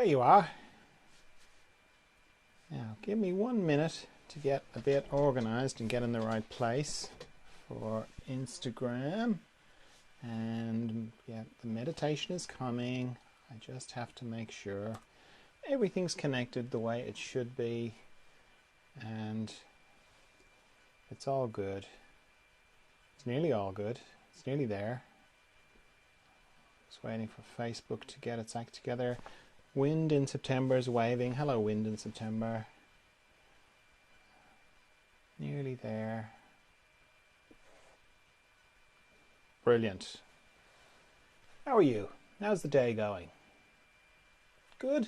There you are. Now give me 1 minute to get a bit organized and get in the right place for Instagram. And yeah, the meditation is coming. I just have to make sure everything's connected the way it should be, and it's all good. It's nearly all good. It's nearly there. Just waiting for Facebook to get its act together. Wind in September is waving. Hello, wind in September. Nearly there. Brilliant. How are you? How's the day going? Good?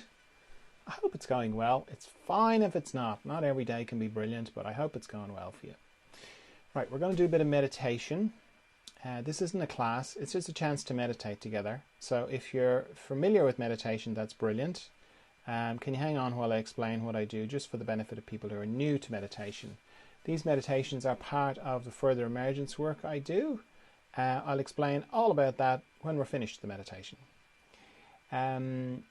I hope it's going well. It's fine if it's not. Not every day can be brilliant, but I hope it's going well for you. Right, we're going to do a bit of meditation. This isn't a class, it's just a chance to meditate together. So if you're familiar with meditation, that's brilliant. Can you hang on while I explain what I do, just for the benefit of people who are new to meditation? These meditations are part of the further emergence work I do. I'll explain all about that when we're finished the meditation. There's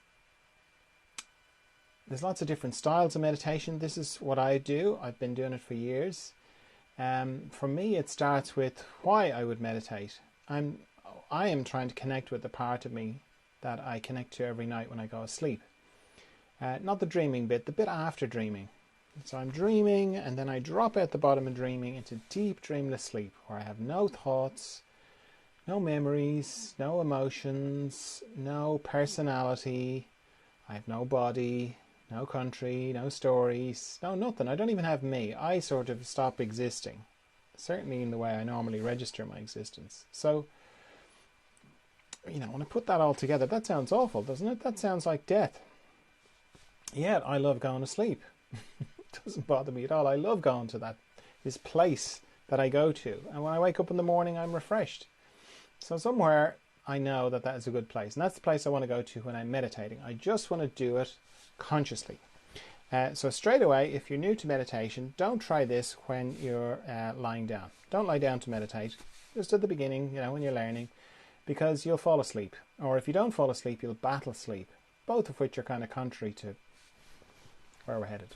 lots of different styles of meditation. This is what I do. I've been doing it for years. For me, it starts with why I would meditate. I am trying to connect with the part of me that I connect to every night when I go to sleep. Not the dreaming bit, the bit after dreaming. So I'm dreaming, and then I drop out the bottom of dreaming into deep dreamless sleep, where I have no thoughts, no memories, no emotions, no personality. I have no body, no country, no stories, no nothing. I don't even have me. I sort of stop existing, certainly in the way I normally register my existence. So, you know, when I put that all together, that sounds awful, doesn't it? That sounds like death. Yet I love going to sleep. It doesn't bother me at all. I love going to this place that I go to. And when I wake up in the morning, I'm refreshed. So somewhere I know that that is a good place. And that's the place I want to go to when I'm meditating. I just want to do it consciously. So straight away, if you're new to meditation, don't try this when you're lying down. Don't lie down to meditate, just at the beginning, you know, when you're learning, because you'll fall asleep. Or if you don't fall asleep, you'll battle sleep, both of which are kind of contrary to where we're headed.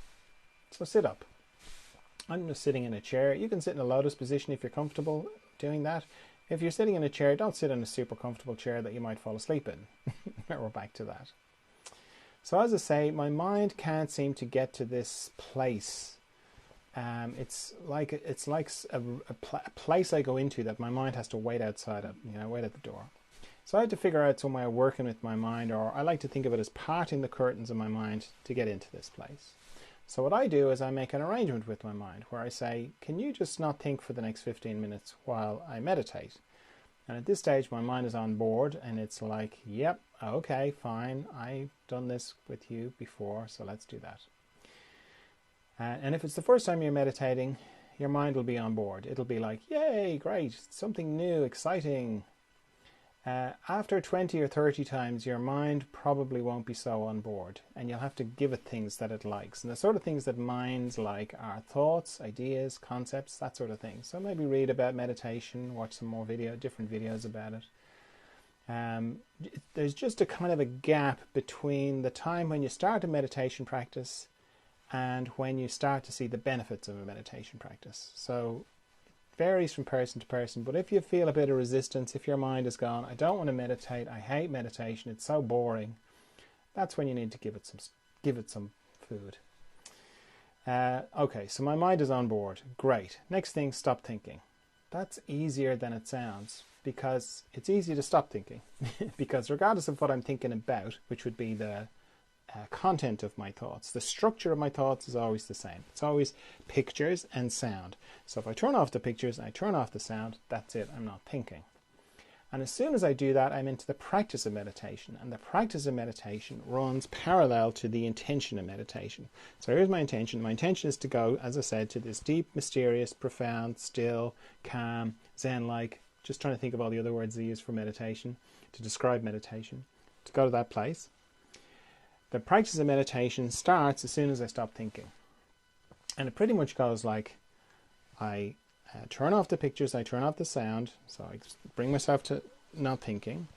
So sit up. I'm just sitting in a chair. You can sit in a lotus position if you're comfortable doing that. If you're sitting in a chair, don't sit in a super comfortable chair that you might fall asleep in. We're back to that. So as I say, my mind can't seem to get to this place. It's like a place I go into that my mind has to wait outside of, wait at the door. So I had to figure out some way of working with my mind, or I like to think of it as parting the curtains of my mind to get into this place. So what I do is I make an arrangement with my mind where I say, can you just not think for the next 15 minutes while I meditate? And at this stage, my mind is on board, and it's like, yep, okay, fine. I've done this with you before, so let's do that. And if it's the first time you're meditating, your mind will be on board. It'll be like, yay, great, something new, exciting. After 20 or 30 times, your mind probably won't be so on board, and you'll have to give it things that it likes. And the sort of things that minds like are thoughts, ideas, concepts, that sort of thing. So maybe read about meditation, watch some more different videos about it. There's just a kind of a gap between the time when you start a meditation practice and when you start to see the benefits of a meditation practice. So varies from person to person, but if you feel a bit of resistance, if your mind is gone, I don't want to meditate, I hate meditation, it's so boring, that's when you need to give it some food. Okay, so my mind is on board. Great. Next thing, stop thinking. That's easier than it sounds, because it's easy to stop thinking. Because regardless of what I'm thinking about, which would be the content of my thoughts, the structure of my thoughts is always the same. It's always pictures and sound. So if I turn off the pictures and I turn off the sound, that's it, I'm not thinking. And as soon as I do that, I'm into the practice of meditation. And the practice of meditation runs parallel to the intention of meditation. So here's my intention. My intention is to go, as I said, to this deep, mysterious, profound, still, calm, Zen-like, just trying to think of all the other words they use for meditation, to describe meditation, to go to that place. The practice of meditation starts as soon as I stop thinking. And it pretty much goes like, I turn off the pictures, I turn off the sound, so I bring myself to not thinking.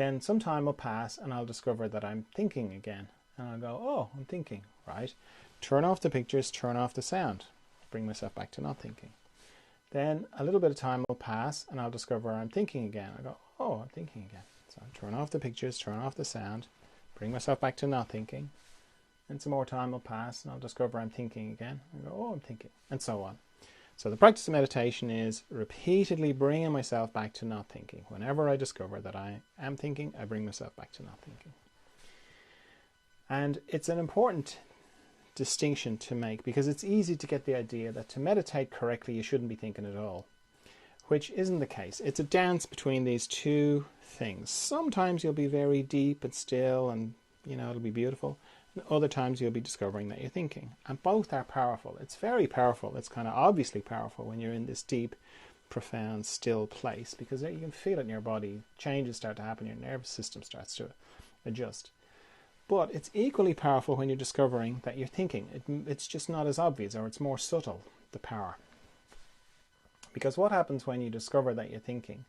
Then some time will pass and I'll discover that I'm thinking again. And I'll go, oh, I'm thinking, right? Turn off the pictures, turn off the sound. Bring myself back to not thinking. Then a little bit of time will pass and I'll discover I'm thinking again. I go, oh, I'm thinking again. So I turn off the pictures, turn off the sound, bring myself back to not thinking. And some more time will pass and I'll discover I'm thinking again. I go, oh, I'm thinking, and so on. So the practice of meditation is repeatedly bringing myself back to not thinking. Whenever I discover that I am thinking, I bring myself back to not thinking. And it's an important distinction to make, because it's easy to get the idea that to meditate correctly you shouldn't be thinking at all, which isn't the case. It's a dance between these two things. Sometimes you'll be very deep and still and it'll be beautiful, and other times you'll be discovering that you're thinking, and both are powerful. It's very powerful. It's kind of obviously powerful when you're in this deep, profound, still place, because you can feel it in your body. Changes start to happen, your nervous system starts to adjust. But it's equally powerful when you're discovering that you're thinking. It's just not as obvious, or it's more subtle, the power. Because what happens when you discover that you're thinking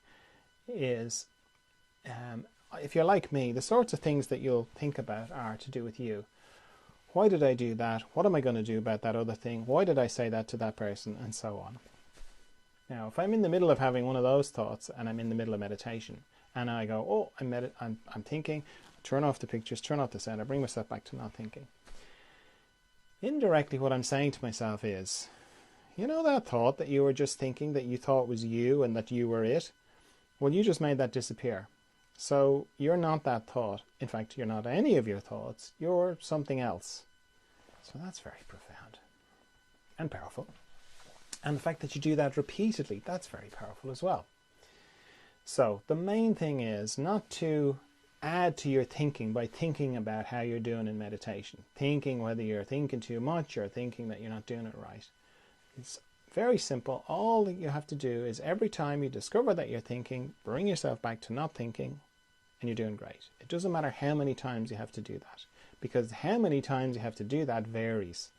is, if you're like me, the sorts of things that you'll think about are to do with you. Why did I do that? What am I going to do about that other thing? Why did I say that to that person? And so on. Now, if I'm in the middle of having one of those thoughts and I'm in the middle of meditation and I go, oh, I'm thinking, turn off the pictures, turn off the sound, I bring myself back to not thinking. Indirectly, what I'm saying to myself is, you know that thought that you were just thinking, that you thought was you and that you were it? Well, you just made that disappear. So you're not that thought. In fact, you're not any of your thoughts. You're something else. So that's very profound and powerful. And the fact that you do that repeatedly, that's very powerful as well. So the main thing is not to add to your thinking by thinking about how you're doing in meditation, thinking whether you're thinking too much or thinking that you're not doing it right. It's very simple. All that you have to do is every time you discover that you're thinking, bring yourself back to not thinking, and you're doing great. It doesn't matter how many times you have to do that, because how many times you have to do that varies.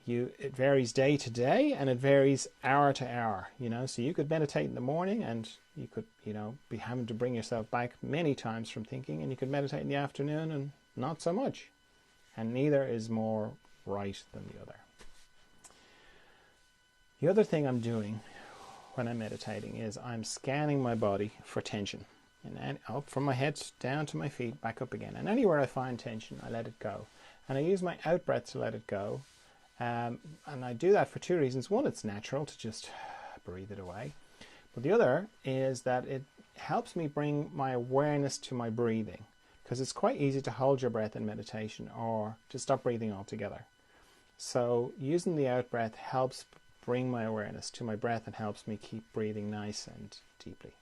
It varies day to day, and it varies hour to hour. So you could meditate in the morning, and you could, be having to bring yourself back many times from thinking, and you could meditate in the afternoon and not so much. And neither is more right than the other. The other thing I'm doing when I'm meditating is I'm scanning my body for tension. And up from my head down to my feet, back up again. And anywhere I find tension, I let it go. And I use my out breath to let it go. And I do that for two reasons. One, it's natural to just breathe it away. But the other is that it helps me bring my awareness to my breathing. Because it's quite easy to hold your breath in meditation or to stop breathing altogether. So using the out breath helps bring my awareness to my breath and helps me keep breathing nice and deeply.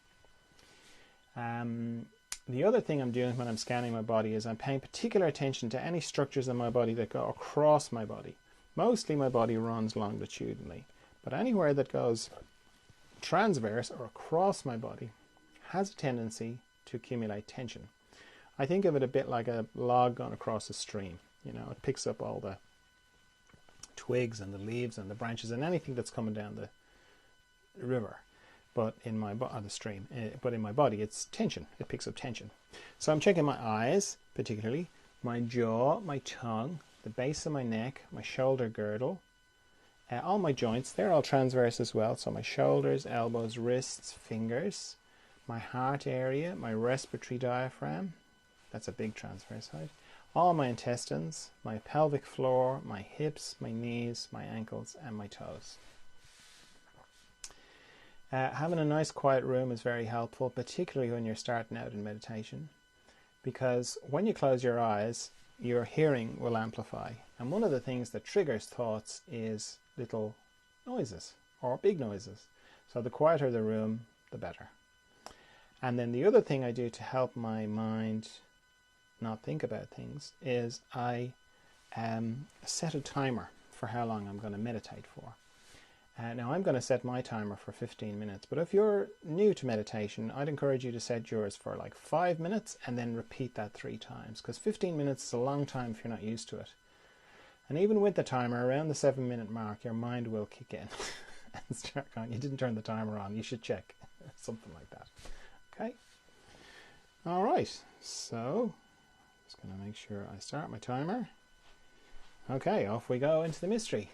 The other thing I'm doing when I'm scanning my body is I'm paying particular attention to any structures in my body that go across my body. Mostly my body runs longitudinally, but anywhere that goes transverse or across my body has a tendency to accumulate tension. I think of it a bit like a log going across a stream. It picks up all the twigs and the leaves and the branches and anything that's coming down the river. But in my stream, but in my body, it's tension. It picks up tension. So I'm checking my eyes, particularly my jaw, my tongue, the base of my neck, my shoulder girdle, all my joints. They're all transverse as well. So my shoulders, elbows, wrists, fingers, my heart area, my respiratory diaphragm. That's a big transverse height. All my intestines, my pelvic floor, my hips, my knees, my ankles, and my toes. Having a nice quiet room is very helpful, particularly when you're starting out in meditation, because when you close your eyes, your hearing will amplify. And one of the things that triggers thoughts is little noises or big noises. So the quieter the room, the better. And then the other thing I do to help my mind not think about things is I set a timer for how long I'm going to meditate for. Now I'm going to set my timer for 15 minutes, but if you're new to meditation, I'd encourage you to set yours for like 5 minutes and then repeat that 3 times, because 15 minutes is a long time if you're not used to it. And even with the timer, around the 7-minute mark, your mind will kick in and start going, you didn't turn the timer on, you should check, something like that. Okay? All right, so just going to make sure I start my timer. Okay, off we go into the mystery.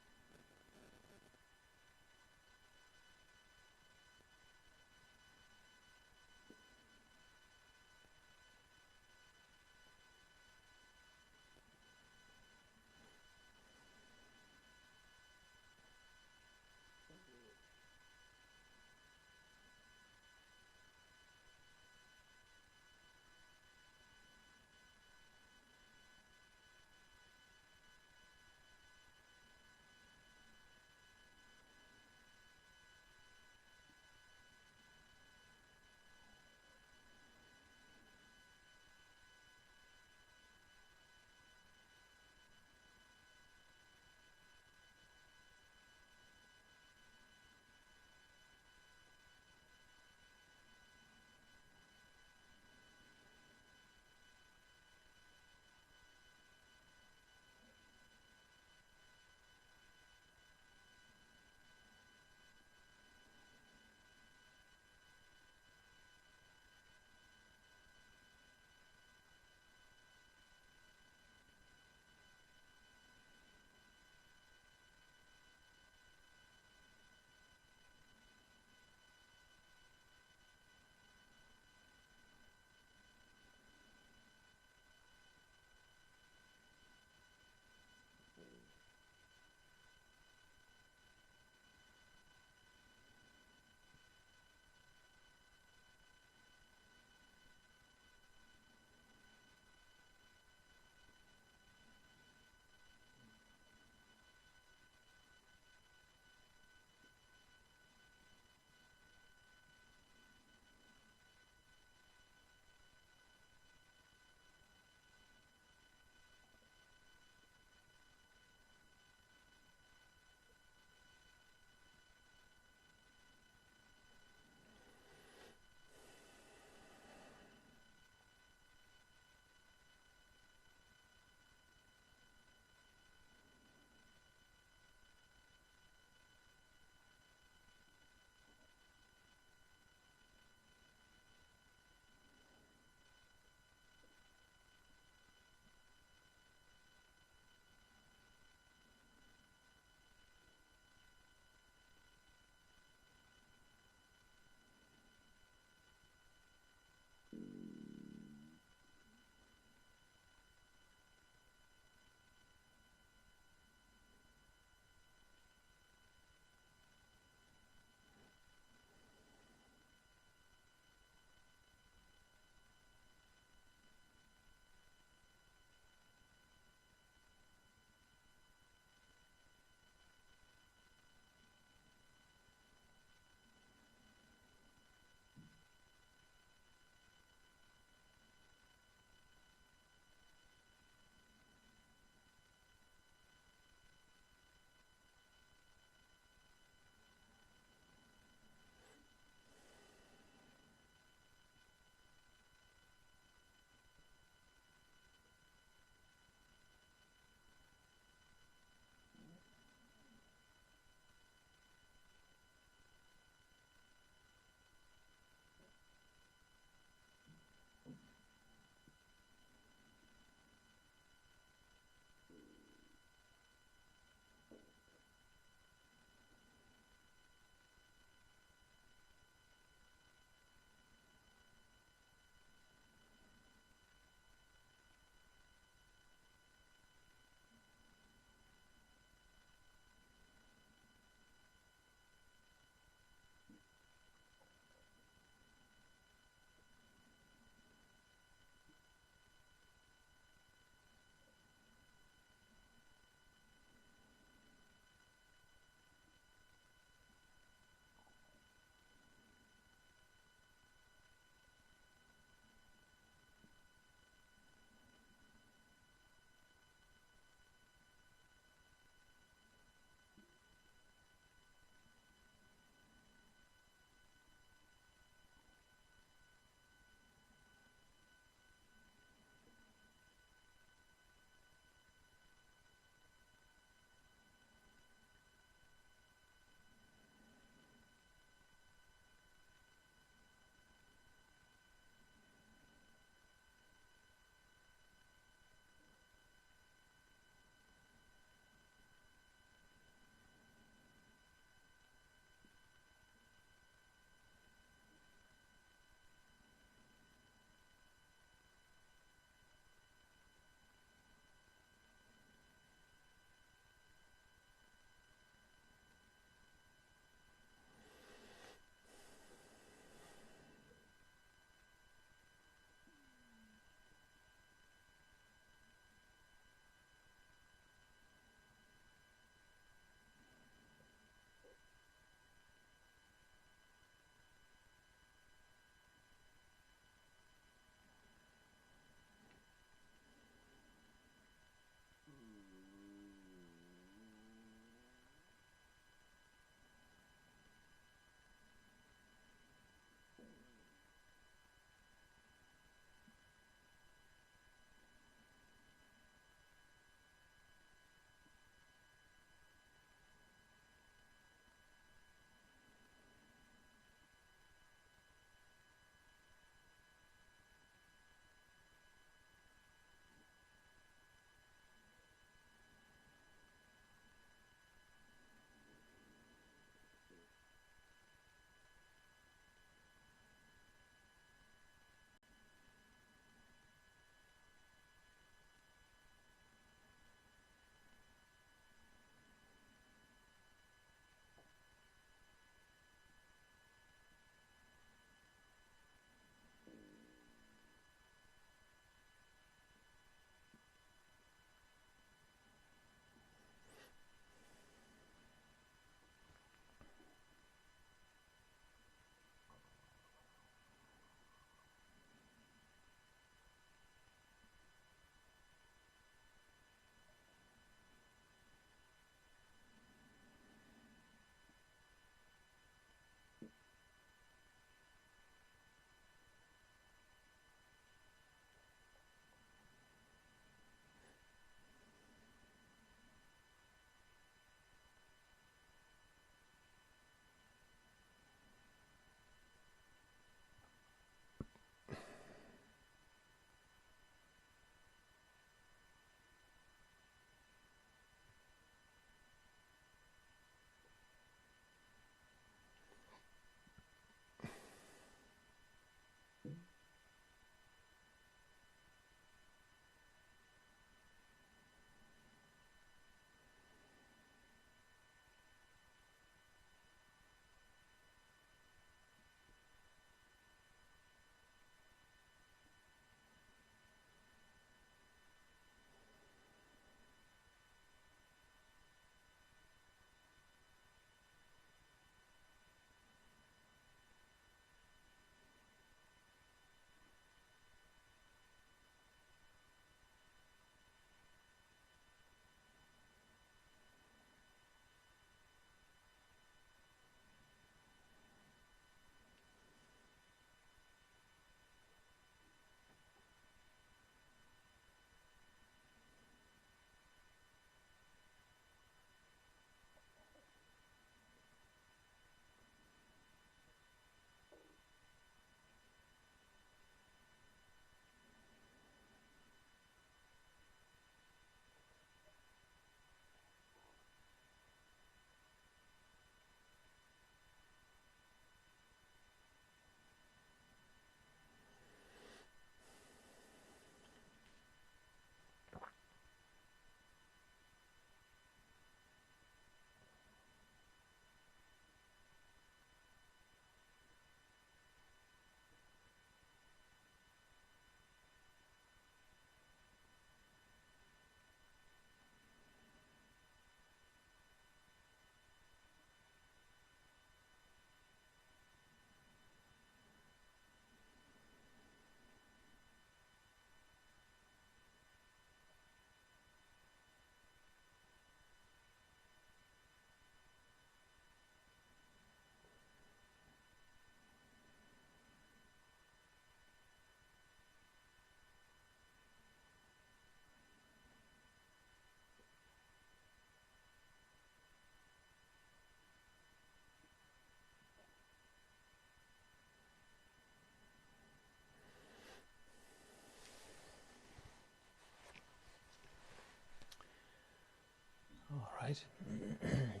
inside.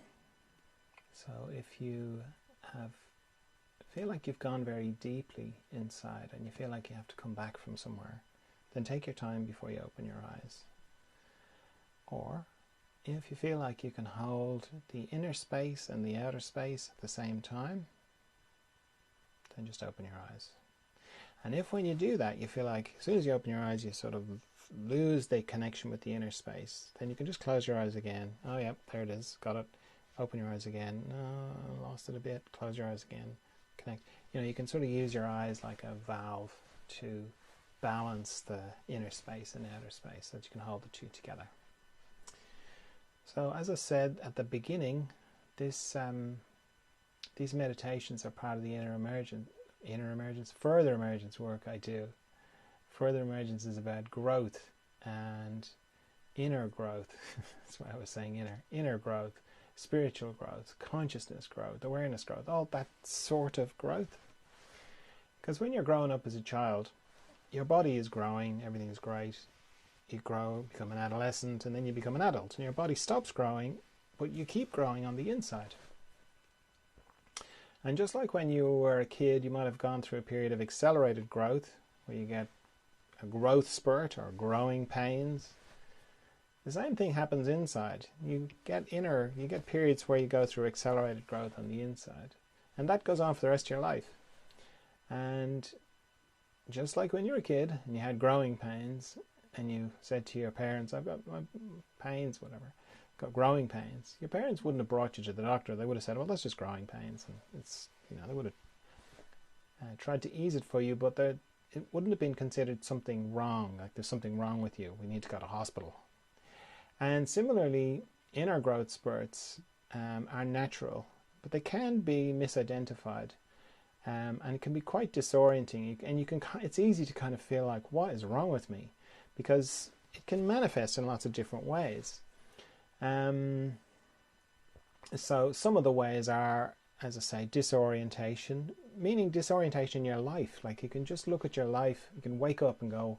So if you feel like you've gone very deeply inside and you feel like you have to come back from somewhere, then take your time before you open your eyes. Or if you feel like you can hold the inner space and the outer space at the same time, then just open your eyes. And if when you do that, you feel like as soon as you open your eyes, you sort of lose the connection with the inner space, then you can just close your eyes again. Oh, yeah, there it is. Got it. Open your eyes again. No, lost it a bit. Close your eyes again. Connect. You can sort of use your eyes like a valve to balance the inner space and outer space so that you can hold the two together. So as I said at the beginning, these meditations are part of the further emergence work I do. Further emergence is about growth and inner growth. That's why I was saying inner growth, spiritual growth, consciousness growth, awareness growth, all that sort of growth. Because when you're growing up as a child, your body is growing, everything is great. You grow, become an adolescent, and then you become an adult, and your body stops growing, but you keep growing on the inside. And just like when you were a kid, you might have gone through a period of accelerated growth, where you get a growth spurt or growing pains. The same thing happens inside. You get periods where you go through accelerated growth on the inside. And that goes on for the rest of your life. And just like when you were a kid and you had growing pains and you said to your parents, I've got my pains, whatever, got growing pains. Your parents wouldn't have brought you to the doctor. They would have said, well, that's just growing pains. And it's, they would have tried to ease it for you, but it wouldn't have been considered something wrong, like there's something wrong with you. We need to go to hospital. And similarly, inner growth spurts are natural, but they can be misidentified, and it can be quite disorienting. And it's easy to kind of feel like, what is wrong with me? Because it can manifest in lots of different ways. So some of the ways are, as I say, disorientation, meaning disorientation in your life. Like you can just look at your life, you can wake up and go,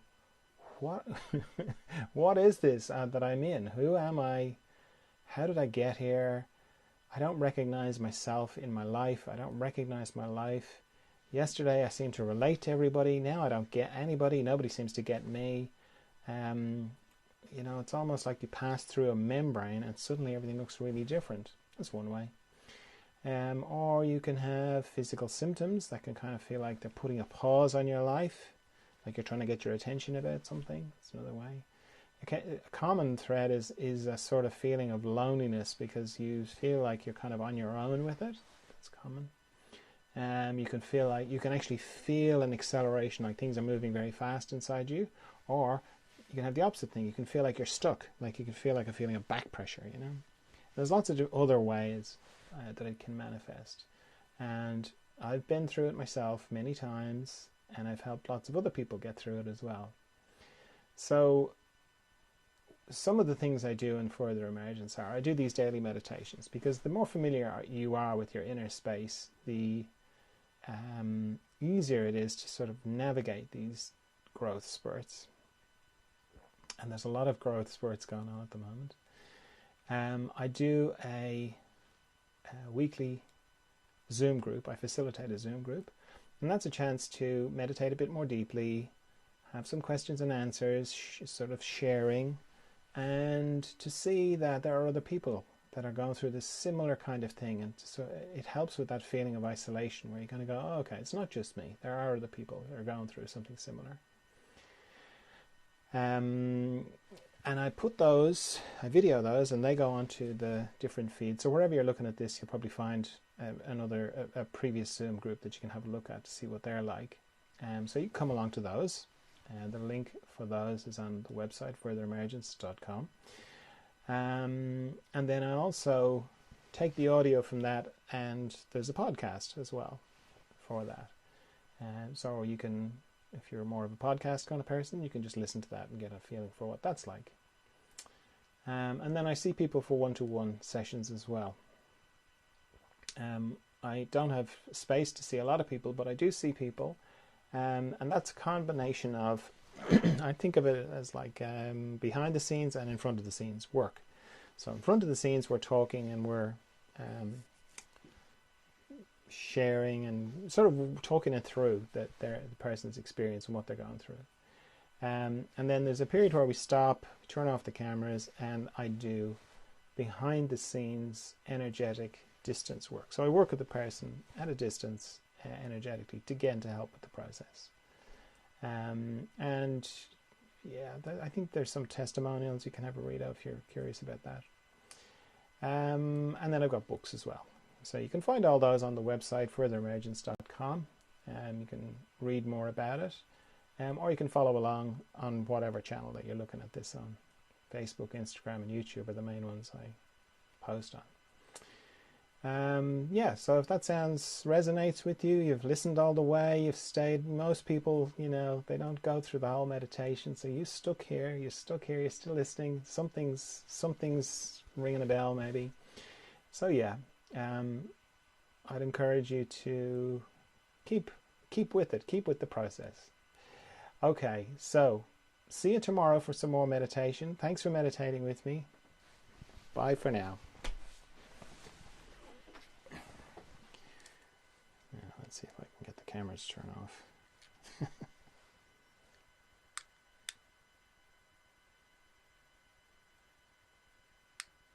what is this that I'm in? Who am I? How did I get here? I don't recognize myself in my life. I don't recognize my life. Yesterday I seemed to relate to everybody. Now I don't get anybody. Nobody seems to get me. It's almost like you pass through a membrane and suddenly everything looks really different. That's one way. Or you can have physical symptoms that can kind of feel like they're putting a pause on your life, like you're trying to get your attention about something. That's another way. A common thread is a sort of feeling of loneliness because you feel like you're kind of on your own with it. That's common. You can actually feel an acceleration, like things are moving very fast inside you. Or you can have the opposite thing. You can feel like you're stuck, like you can feel like a feeling of back pressure, There's lots of other ways that it can manifest. And I've been through it myself many times, and I've helped lots of other people get through it as well. So some of the things I do in further emergence are, I do these daily meditations, because the more familiar you are with your inner space, the easier it is to sort of navigate these growth spurts. And there's a lot of growth spurts going on at the moment. I do a weekly Zoom group. I facilitate a Zoom group, and that's a chance to meditate a bit more deeply, have some questions and answers, sort of sharing, and to see that there are other people that are going through this similar kind of thing. And so it helps with that feeling of isolation where you kind of go, oh, okay, it's not just me. There are other people that are going through something similar. And I video those, and they go onto the different feeds. So wherever you're looking at this, you'll probably find a previous Zoom group that you can have a look at to see what they're like. So you can come along to those. And the link for those is on the website, furtheremergence.com. And then I also take the audio from that, and there's a podcast as well for that. So you can, if you're more of a podcast kind of person, you can just listen to that and get a feeling for what that's like. And then I see people for one-to-one sessions as well. I don't have space to see a lot of people, but I do see people. And that's a combination of, I think of it as like behind the scenes and in front of the scenes work. So in front of the scenes, we're talking and we're sharing and sort of talking it through the person's experience and what they're going through. And then there's a period where we stop, turn off the cameras, and I do behind the scenes energetic distance work. So I work with the person at a distance energetically to get to help with the process. And yeah, I think there's some testimonials you can have a read of if you're curious about that. And then I've got books as well. So you can find all those on the website, furtheremergence.com, and you can read more about it. Or you can follow along on whatever channel that you're looking at this on. Facebook, Instagram, and YouTube are the main ones I post on. Yeah, so if that resonates with you, you've listened all the way, you've stayed. Most people, you know, they don't go through the whole meditation, so you're stuck here, you're still listening. Something's ringing a bell, maybe. So yeah, I'd encourage you to keep with it, keep with the process. Okay, so see you tomorrow for some more meditation. Thanks for meditating with me. Bye for now. Let's see if I can get the cameras to turn off.